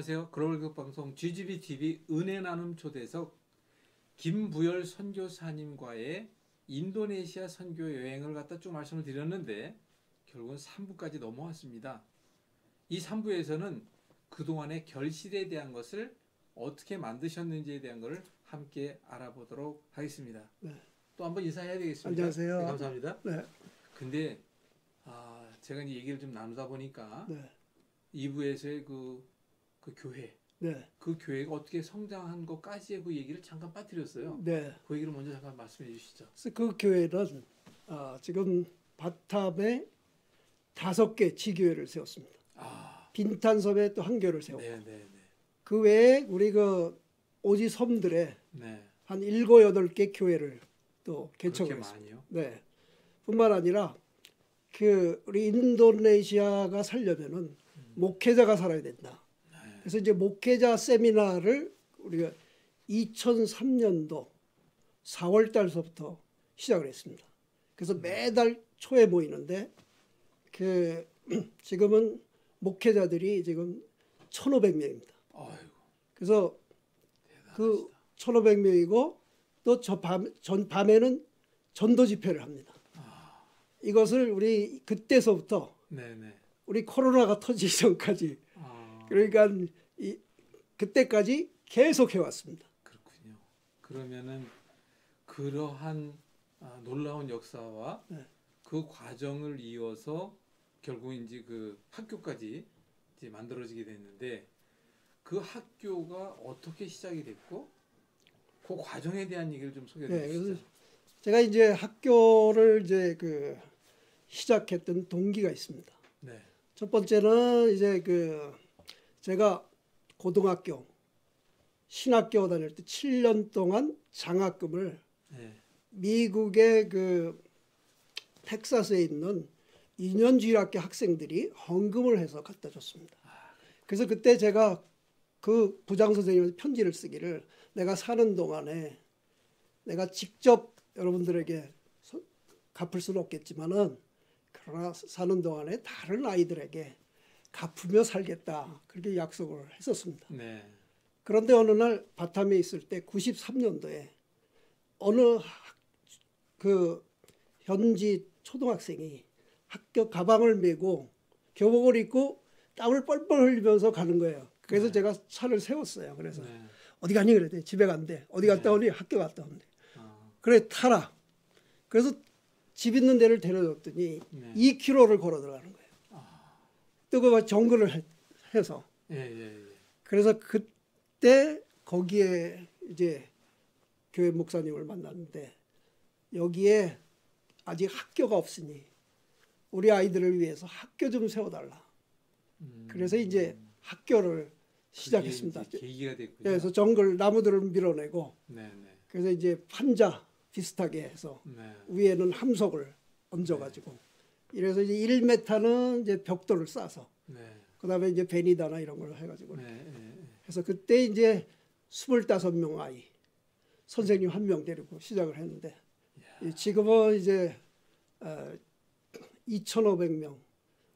안녕하세요. 글로벌 교육방송 GGBTV 은혜 나눔 초대석 김부열 선교사님과의 인도네시아 선교 여행을 갖다 쭉 말씀을 드렸는데 결국은 3부까지 넘어왔습니다. 이 3부에서는 그동안의 결실에 대한 것을 어떻게 만드셨는지에 대한 것을 함께 알아보도록 하겠습니다. 네. 또 한번 인사해야 되겠습니다. 안녕하세요. 네, 감사합니다. 네. 근데 제가 이제 얘기를 좀 나누다 보니까 네. 2부에서의 그 교회, 네. 그 교회가 어떻게 성장한 것까지의 그 얘기를 잠깐 빠뜨렸어요. 네. 그 얘기를 먼저 잠깐 말씀해 주시죠. 그래서 그 교회는 지금 바탐에 5개 지교회를 세웠습니다. 빈탄섬에 또 한 교회를 세웠고, 그 외에 우리 그 오지 섬들에 한 7, 8개 교회를 또 개척을 했습니다. 네. 뿐만 아니라 그 우리 인도네시아가 살려면은 목회자가 살아야 된다. 그래서 이제 목회자 세미나를 우리가 2003년도 4월 달서부터 시작을 했습니다. 그래서 매달 초에 모이는데 그 지금은 목회자들이 지금 1,500명입니다. 그래서 그 1,500명이고 또 전 밤에는 전도 집회를 합니다. 이것을 우리 그때서부터 우리 코로나가 터지기 전까지 그러니까 그때까지 계속 해왔습니다. 그렇군요. 그러면은 그러한 놀라운 역사와 그 과정을 이어서 결국 이제 그 학교까지 이제 만들어지게 됐는데 그 학교가 어떻게 시작이 됐고 그 과정에 대한 얘기를 좀 소개해 주시죠. 제가 이제 학교를 이제 그 시작했던 동기가 있습니다. 첫 번째는 이제 그 제가 고등학교 신학교 다닐 때 7년 동안 장학금을 미국의 그 텍사스에 있는 인연주일학교 학생들이 헌금을 해서 갖다 줬습니다. 그래서 그때 제가 그 부장 선생님한테 편지를 쓰기를 내가 사는 동안에 내가 직접 여러분들에게 갚을 수는 없겠지만은 그러나 사는 동안에 다른 아이들에게 갚으며 살겠다 그렇게 약속을 했었습니다. 그런데 어느 날 바탐에 있을 때 93년도에 어느 그 현지 초등학생이 학교 가방을 메고 교복을 입고 땀을 뻘뻘 흘리면서 가는 거예요. 그래서 제가 차를 세웠어요. 그래서 어디 가니 그랬더니 집에 간대. 어디 갔다 오니 학교 갔다 온대. 그래 타라. 그래서 집 있는 데를 데려줬더니 2km를 걸어 들어가는 거예요. 뜨거워 정글을 해서. 그래서 그때 거기에 이제 교회 목사님을 만났는데 여기에 아직 학교가 없으니 우리 아이들을 위해서 학교 좀 세워달라. 그래서 이제 학교를 시작했습니다. 계기가 됐군요. 그래서 정글 나무들을 밀어내고 그래서 이제 판자 비슷하게 해서 위에는 함석을 얹어가지고 이래서 이제 1m는 이제 벽돌을 싸서 그다음에 이제 베니다나 이런 걸 해가지고 그래서 그때 이제 25명 아이 선생님 1명 데리고 시작을 했는데 지금은 이제 2,500명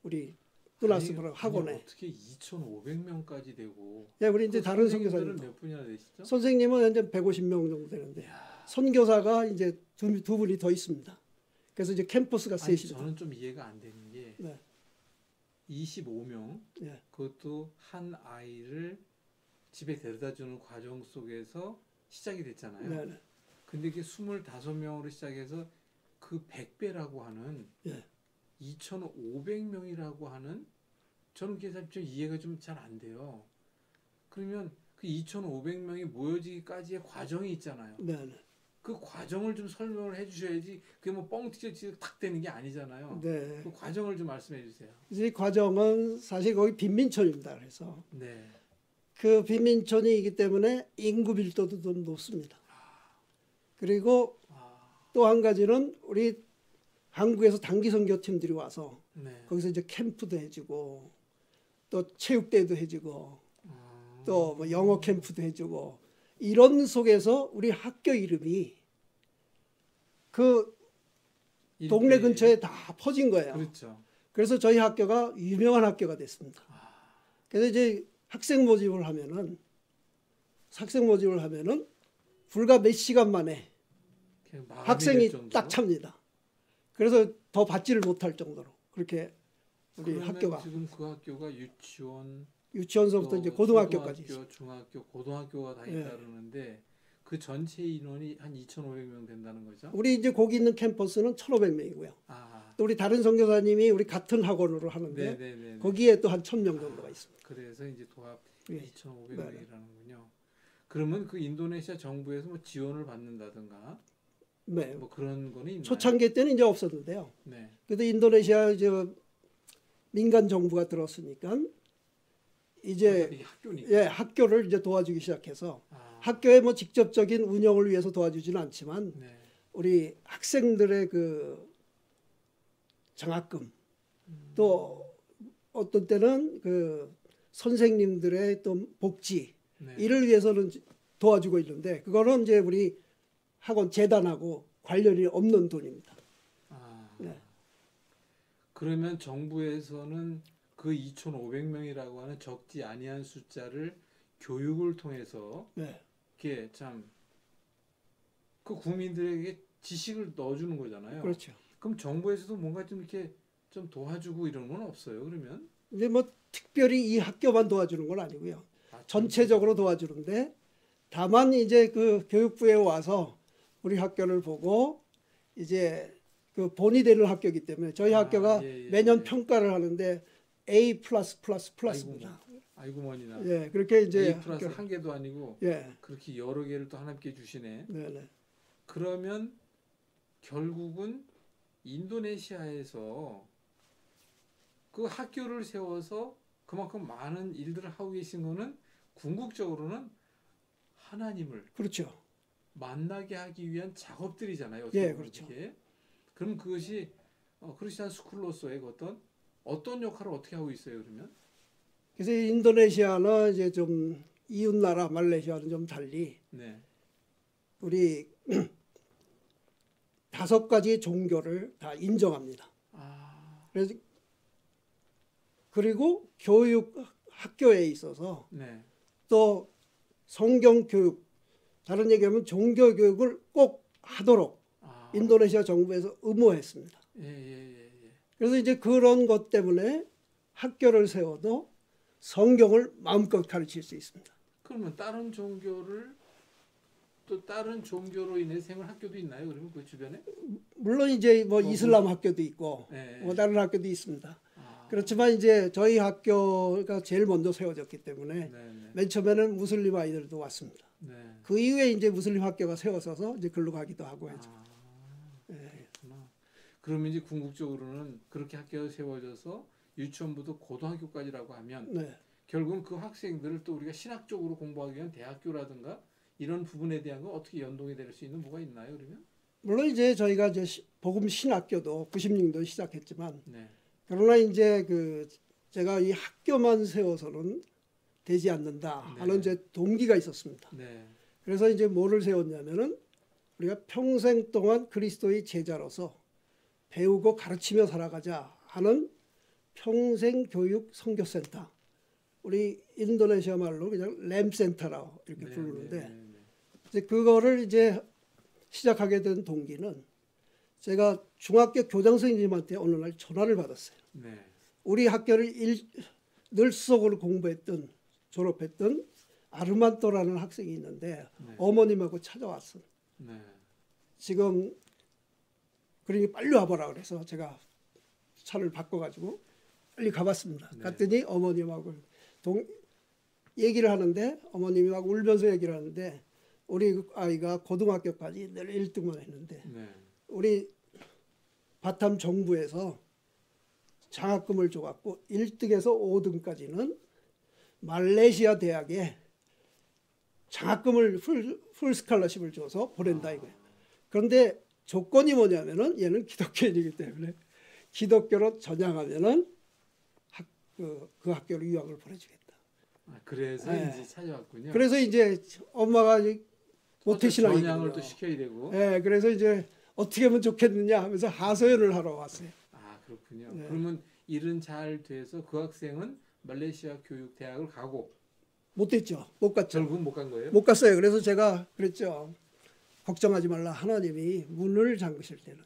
우리 클래스로 학원에 어떻게 2,500명까지 되고 우리 이제 다른 선교사님들 몇 분이나 되시죠? 선생님은 현재 150명 정도 되는데 선교사가 이제 두 분이 더 있습니다. 그래서 이제 캠퍼스가 셋입니다. 저는 좀 이해가 안 되는 게 25명 그것도 한 아이를 집에 데려다주는 과정 속에서 시작이 됐잖아요. 근데 이게 25명으로 시작해서 그 100배라고 하는 2,500명이라고 하는 저는 그게 좀 이해가 좀 잘 안 돼요. 그러면 그 2,500명이 모여지기까지의 과정이 있잖아요. 그 과정을 좀 설명을 해주셔야지 그게 뭐 뻥튀기 탁 되는 게 아니잖아요. 그 과정을 좀 말씀해 주세요. 이 과정은 사실 거기 빈민촌입니다. 그래서 그 빈민촌이기 때문에 인구 밀도도 좀 높습니다. 그리고 또 한 가지는 우리 한국에서 단기 선교팀들이 와서 거기서 이제 캠프도 해주고 또 체육대회도 해주고 또 뭐 영어 캠프도 해주고 이런 속에서 우리 학교 이름이 그 동네 근처에 다 퍼진 거예요. 그래서 저희 학교가 유명한 학교가 됐습니다. 그래서 이제 학생 모집을 하면은 불과 몇 시간 만에 학생이 딱 찹니다. 그래서 더 받지를 못할 정도로 그렇게 우리 학교가 지금 그 학교가 유치원서부터 이제 고등학교까지 있어요. 중학교, 고등학교가 다 있다 그러는데 그 전체 인원이 한 2,500명 된다는 거죠? 우리 이제 거기 있는 캠퍼스는 1,500명이고요. 또 우리 다른 선교사님이 우리 같은 학원으로 하는데 네네네네. 거기에 또 한 1,000명 정도가 있습니다. 그래서 이제 도합 2,500명이라는군요. 그러면 그 인도네시아 정부에서 뭐 지원을 받는다든가 네. 뭐 그런 거는 있나요? 초창기 때는 이제 없었는데요. 네. 그래도 인도네시아 이제 민간 정부가 들었으니까 이제 학교를 이제 도와주기 시작해서 학교의 뭐 직접적인 운영을 위해서 도와주지는 않지만 우리 학생들의 그 장학금 또 어떤 때는 그 선생님들의 또 복지 이를 위해서는 도와주고 있는데 그거는 이제 우리 학원 재단하고 관련이 없는 돈입니다. 네. 그러면 정부에서는 그 2,500명이라고 하는 적지 아니한 숫자를 교육을 통해서 이렇게 참 그 국민들에게 지식을 넣어주는 거잖아요. 그렇죠. 그럼 정부에서도 뭔가 좀 이렇게 좀 도와주고 이런 건 없어요? 그러면? 이제 뭐 특별히 이 학교만 도와주는 건 아니고요. 전체적으로 도와주는데 다만 이제 그 교육부에 와서 우리 학교를 보고 이제 그 본이 되는 학교이기 때문에 저희 학교가 매년 평가를 하는데 A+++입니다. 아이고 머니나. 예, 그렇게 이제 A 플러스 한 개도 아니고 그렇게 여러 개를 또 하나님께 주시네. 네네. 그러면 결국은 인도네시아에서 그 학교를 세워서 그만큼 많은 일들을 하고 계신 거는 궁극적으로는 하나님을 그렇죠. 만나게 하기 위한 작업들이잖아요. 그렇죠. 그럼 그것이 크리스찬 스쿨로서의 어떤 역할을 어떻게 하고 있어요, 그러면? 그래서 인도네시아는 이제 좀 이웃 나라 말레이시아는 좀 달리 우리 5가지 종교를 다 인정합니다. 그래서 그리고 교육 학교에 있어서 또 성경 교육 다른 얘기하면 종교 교육을 꼭 하도록 인도네시아 정부에서 의무화했습니다. 그래서 이제 그런 것 때문에 학교를 세워도 성경을 마음껏 가르칠 수 있습니다. 그러면 다른 종교를 또 다른 종교로 인해 생활 학교도 있나요? 그러면 그 주변에? 물론 이제 뭐 이슬람 학교도 있고 뭐 다른 학교도 있습니다. 그렇지만 이제 저희 학교가 제일 먼저 세워졌기 때문에 맨 처음에는 무슬림 아이들도 왔습니다. 그 이후에 이제 무슬림 학교가 세워져서 이제 글로 가기도 하고 해서. 그러면 이제 궁극적으로는 그렇게 학교가 세워져서 유치원부터 고등학교까지라고 하면 결국은 그 학생들을 또 우리가 신학적으로 공부하기 위한 대학교라든가 이런 부분에 대한 건 어떻게 연동이 될 수 있는 뭐가 있나요, 그러면? 물론 이제 저희가 이제 복음 신학교도 90년도 시작했지만 그러나 이제 그 제가 이 학교만 세워서는 되지 않는다 하는 이제 동기가 있었습니다. 그래서 이제 뭐를 세웠냐면은 우리가 평생 동안 그리스도의 제자로서 배우고 가르치며 살아가자 하는 평생교육 선교센터. 우리 인도네시아 말로 그냥 램센터라고 이렇게 부르는데 이제 그거를 이제 시작하게 된 동기는 제가 중학교 교장 선생님한테 어느 날 전화를 받았어요. 우리 학교를 늘수석으로 공부했던 졸업했던 아르만토라는 학생이 있는데 어머님하고 찾아왔어. 지금 그러니 빨리 와보라 그래서 제가 차를 바꿔가지고 빨리 가봤습니다. 갔더니 어머님하고 얘기를 하는데 어머님이 막 울면서 얘기를 하는데 우리 아이가 고등학교까지 늘 1등만 했는데 우리 바탐 정부에서 장학금을 줘갖고 1등에서 5등까지는 말레이시아 대학에 장학금을 풀 스칼러십을 줘서 보낸다 이거예요. 그런데 조건이 뭐냐면은 얘는 기독교인이기 때문에 기독교로 전향하면은 그 학교로 유학을 보내주겠다. 그래서 이제 찾아왔군요. 그래서 이제 엄마가 모태신앙이 전향을 또 시켜야 되고. 그래서 이제 어떻게 하면 좋겠느냐 하면서 하소연을 하러 왔어요. 그렇군요. 그러면 일은 잘 돼서 그 학생은 말레이시아 교육 대학을 가고 못 됐죠. 못 갔죠. 결국은 못 간 거예요? 못 갔어요. 그래서 제가 그랬죠. 걱정하지 말라. 하나님이 문을 잠그실 때는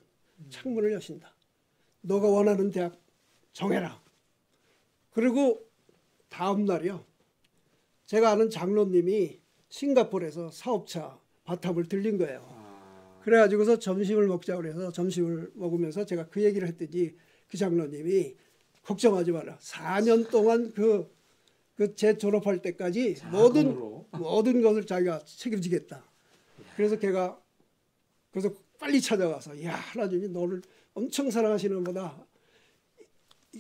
창문을 여신다. 너가 원하는 대학 정해라. 그리고 다음 날이요. 제가 아는 장로님이 싱가포르에서 사업차 바탕을 들린 거예요. 그래가지고서 점심을 먹자고 그래서 점심을 먹으면서 제가 그 얘기를 했더니 그 장로님이 걱정하지 마라. 4년 동안 제 졸업할 때까지 모든 것을 자기가 책임지겠다. 그래서 걔가 그래서 빨리 찾아가서 야 하나님이 너를 엄청 사랑하시는 거다.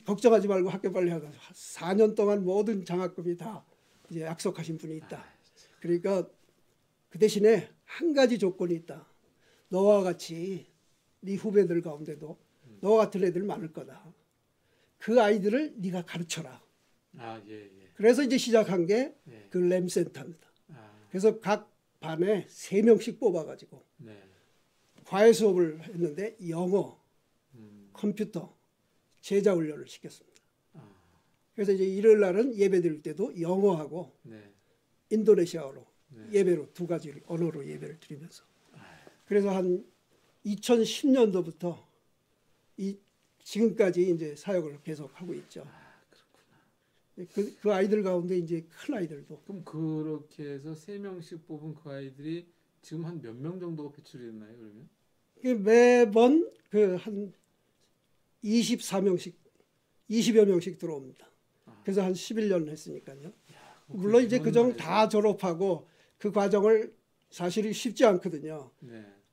걱정하지 말고 학교 빨리 하자. 4년 동안 모든 장학금이 다 이제 약속하신 분이 있다. 그러니까 그 대신에 한 가지 조건이 있다. 너와 같이 네 후배들 가운데도 너와 같은 애들 많을 거다. 그 아이들을 네가 가르쳐라. 예. 그래서 이제 시작한 게 그 램센터입니다. 그래서 각 반에 3명씩 뽑아가지고 과외 수업을 했는데 영어, 컴퓨터, 제자 훈련을 시켰습니다. 그래서 이제 일요일 날은 예배 드릴 때도 영어하고 인도네시아어로 예배로 두 가지 언어로 예배를 드리면서 그래서 한 2010년도부터 지금까지 이제 사역을 계속 하고 있죠. 그 아이들 가운데 이제 큰 아이들도. 그럼 그렇게 해서 3명씩 뽑은 그 아이들이 지금 한 몇 명 정도가 배출이 됐나요, 그러면? 매번 한 24명씩, 20여 명씩 들어옵니다. 그래서 한 11년 했으니까요. 물론 이제 그중 다 졸업하고 그 과정을 사실이 쉽지 않거든요.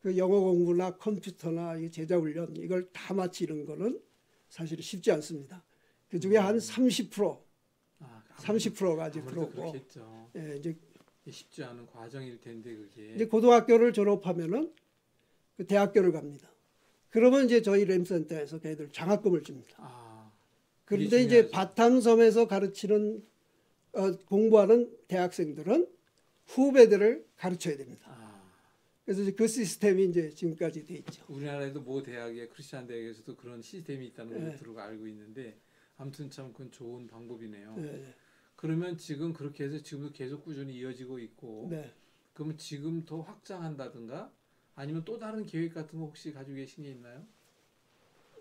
그 영어 공부나 컴퓨터나 제자 훈련 이걸 다 마치는 거는 사실 쉽지 않습니다. 그 중에 한 30%가 이제 들어오고, 이제 쉽지 않은 과정일 텐데 그게. 이제 고등학교를 졸업하면은 그 대학교를 갑니다. 그러면 이제 저희 램센터에서 걔들 장학금을 줍니다. 그런데 이제 바탐섬에서 가르치는 공부하는 대학생들은 후배들을 가르쳐야 됩니다. 그래서 이제 그 시스템이 이제 지금까지 돼 있죠. 우리나라에도 모 대학에 크리스천 대학에서도 그런 시스템이 있다는 걸 들어 알고 있는데 아무튼 참 그건 좋은 방법이네요. 그러면 지금 그렇게 해서 지금도 계속 꾸준히 이어지고 있고 그러면 지금 더 확장한다든가 아니면 또 다른 계획 같은 거 혹시 가지고 계신 게 있나요?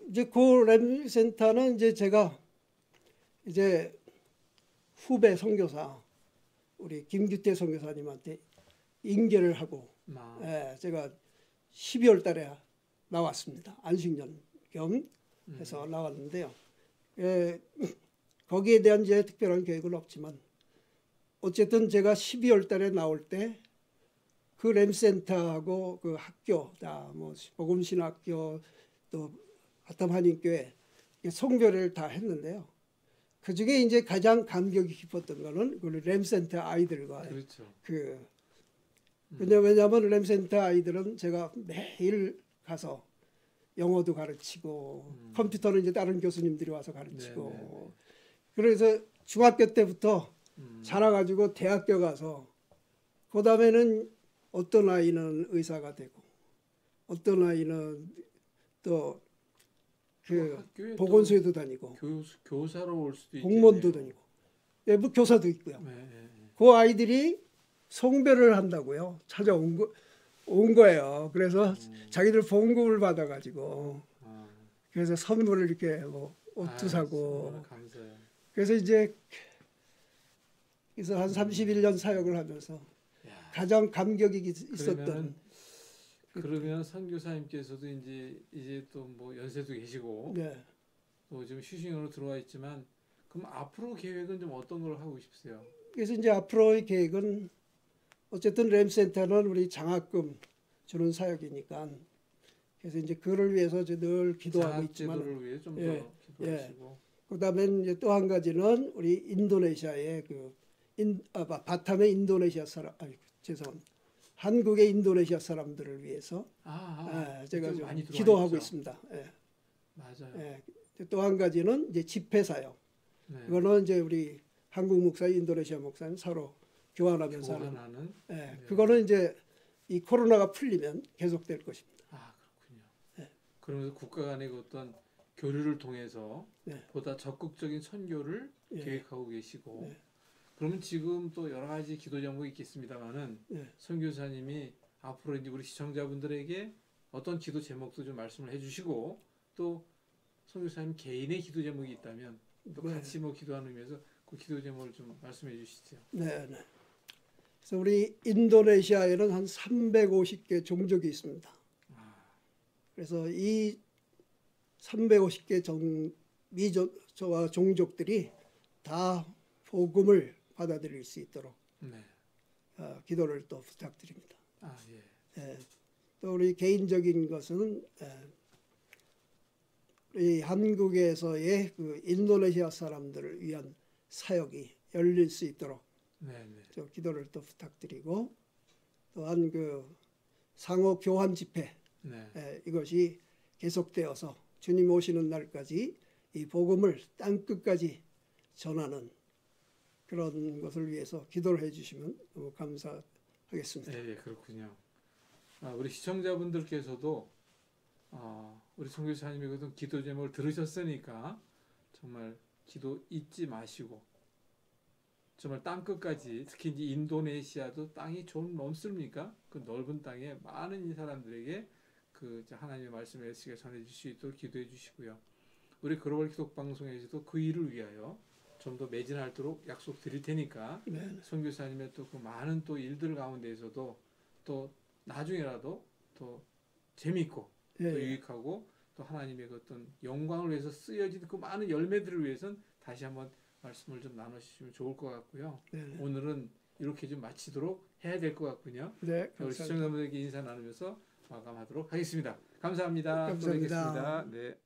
이제 그 램센터는 이제 제가 이제 후배 선교사 우리 김규태 선교사님한테 인계를 하고 제가 12월 달에 나왔습니다. 안식년 겸 해서 나왔는데요. 거기에 대한 이제 특별한 계획은 없지만 어쨌든 제가 12월 달에 나올 때 그 램센터하고 그 학교 뭐 복음신학교 또 바탐 한인교회 송별회를 다 했는데요. 그 중에 이제 가장 감격이 깊었던 거는 그 램센터 아이들과 왜냐하면 램센터 아이들은 제가 매일 가서 영어도 가르치고 컴퓨터는 이제 다른 교수님들이 와서 가르치고 그래서 중학교 때부터 자라가지고 대학교 가서 그 다음에는 어떤 아이는 의사가 되고 어떤 아이는 또 그 보건소에도 다니고 교사로 올 수도 있고 공무원도 다니고 뭐 교사도 있고요. 그 아이들이 송별을 한다고요. 온 거예요. 그래서 자기들 봉급을 받아가지고 그래서 선물을 이렇게 뭐 옷도 사고 그래서 이제 그래서 한 31년 사역을 하면서 가장 감격이 있었던 그러면 선교사님께서도 이제 또 뭐 연세도 계시고 또 지금 휴식으로 들어와 있지만 그럼 앞으로 계획은 좀 어떤 걸 하고 싶으세요? 그래서 이제 앞으로의 계획은 어쨌든 램센터는 우리 장학금 주는 사역이니까 그래서 이제 그를 위해서 늘 기도하고 있지만 장학제도를 위해 좀 더 기도하시고 그다음에 이제 또 한 가지는 우리 인도네시아의 바탐의 인도네시아 사람 죄송합니다. 한국의 인도네시아 사람들을 위해서 제가 좀 기도하고 있습니다. 맞아요. 또 한 가지는 이제 집회 사역. 이거는 이제 우리 한국 목사, 인도네시아 목사님 서로 교환하면서 하는. 그거는 이제 이 코로나가 풀리면 계속될 것입니다. 그렇군요. 그러면서 국가 간의 어떤 교류를 통해서 보다 적극적인 선교를 계획하고 계시고 그러면 지금 또 여러 가지 기도 제목이 있겠습니다만은 네. 선교사님이 앞으로 이제 우리 시청자분들에게 어떤 기도 제목도 좀 말씀을 해주시고 또 선교사님 개인의 기도 제목이 있다면 또 네. 같이 뭐 기도하는 의미에서 그 기도 제목을 좀 말씀해 주시죠. 네, 네. 그래서 우리 인도네시아에는 한 350개 종족이 있습니다. 그래서 이 350개 미조와 종족들이 다 복음을 받아들일 수 있도록 네. 기도를 또 부탁드립니다. 아, 예. 예, 또 우리 개인적인 것은 우리 한국에서의 그 인도네시아 사람들을 위한 사역이 열릴 수 있도록 네, 네. 저 기도를 또 부탁드리고 또한 그 상호 교환 집회 네. 이것이 계속되어서 주님 오시는 날까지 이 복음을 땅 끝까지 전하는 그런 것을 위해서 기도를 해주시면 너무 감사하겠습니다. 네, 그렇군요. 우리 시청자분들께서도 우리 선교사님의 그 기도 제목을 들으셨으니까 정말 기도 잊지 마시고 정말 땅 끝까지 특히 이제 인도네시아도 땅이 좀 넓습니까? 그 넓은 땅에 많은 이 사람들에게 그 하나님의 말씀을 애쓰게 전해줄 수 있도록 기도해 주시고요. 우리 글로벌 기독 방송에서도 그 일을 위하여 좀 더 매진하도록 약속드릴 테니까 네. 선교사님의 또 그 많은 또 일들 가운데에서도 또 나중에라도 또 재미있고 또 유익하고 또 하나님의 그 어떤 영광을 위해서 쓰여진 그 많은 열매들을 위해서는 다시 한번 말씀을 좀 나누시면 좋을 것 같고요. 네. 오늘은 이렇게 좀 마치도록 해야 될 것 같군요. 네, 우리 시청자분들에게 인사 나누면서 마감하도록 하겠습니다. 감사합니다. 감사합니다. 또 뵙겠습니다. 네.